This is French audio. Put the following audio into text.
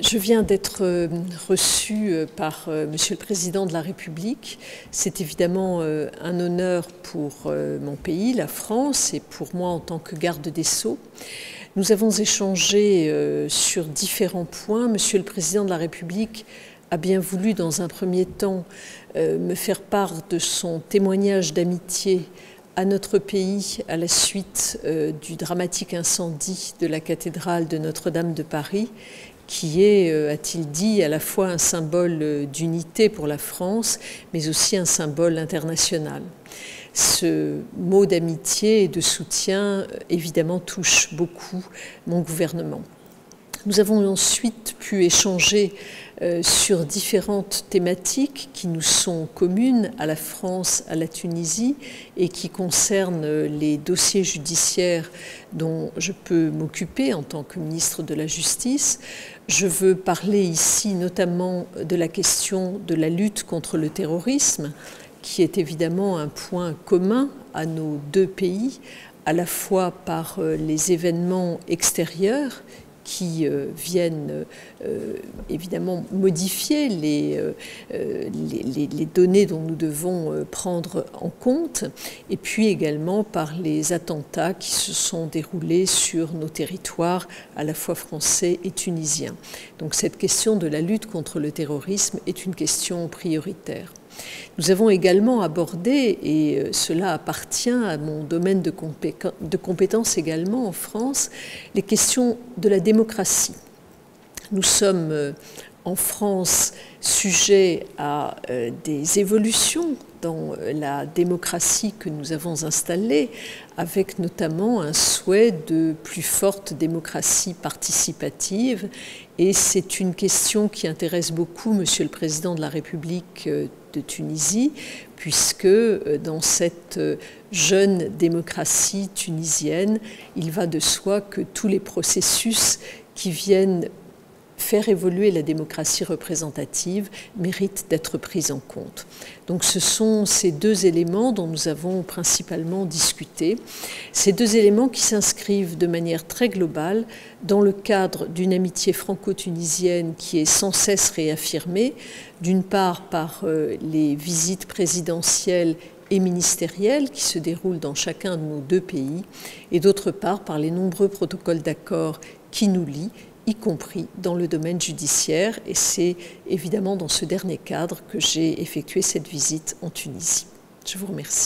Je viens d'être reçue par Monsieur le Président de la République. C'est évidemment un honneur pour mon pays, la France, et pour moi en tant que garde des Sceaux. Nous avons échangé sur différents points. Monsieur le Président de la République a bien voulu, dans un premier temps, me faire part de son témoignage d'amitié à notre pays à la suite du dramatique incendie de la cathédrale de Notre-Dame de Paris, qui est, a-t-il dit, à la fois un symbole d'unité pour la France, mais aussi un symbole international. Ce mot d'amitié et de soutien, évidemment, touche beaucoup mon gouvernement. Nous avons ensuite pu échanger sur différentes thématiques qui nous sont communes à la France, à la Tunisie, et qui concernent les dossiers judiciaires dont je peux m'occuper en tant que ministre de la Justice. Je veux parler ici notamment de la question de la lutte contre le terrorisme, qui est évidemment un point commun à nos deux pays, à la fois par les événements extérieurs qui viennent évidemment modifier les données dont nous devons prendre en compte, et puis également par les attentats qui se sont déroulés sur nos territoires, à la fois français et tunisiens. Donc cette question de la lutte contre le terrorisme est une question prioritaire. Nous avons également abordé, et cela appartient à mon domaine de compétences également en France, les questions de la démocratie. Nous sommes en France sujets à des évolutions dans la démocratie que nous avons installée, avec notamment un souhait de plus forte démocratie participative. Et c'est une question qui intéresse beaucoup Monsieur le Président de la République de Tunisie, puisque dans cette jeune démocratie tunisienne, il va de soi que tous les processus qui viennent faire évoluer la démocratie représentative mérite d'être pris en compte. Donc ce sont ces deux éléments dont nous avons principalement discuté, ces deux éléments qui s'inscrivent de manière très globale dans le cadre d'une amitié franco-tunisienne qui est sans cesse réaffirmée, d'une part par les visites présidentielles et ministérielles qui se déroulent dans chacun de nos deux pays, et d'autre part par les nombreux protocoles d'accord qui nous lient, y compris dans le domaine judiciaire, et c'est évidemment dans ce dernier cadre que j'ai effectué cette visite en Tunisie. Je vous remercie.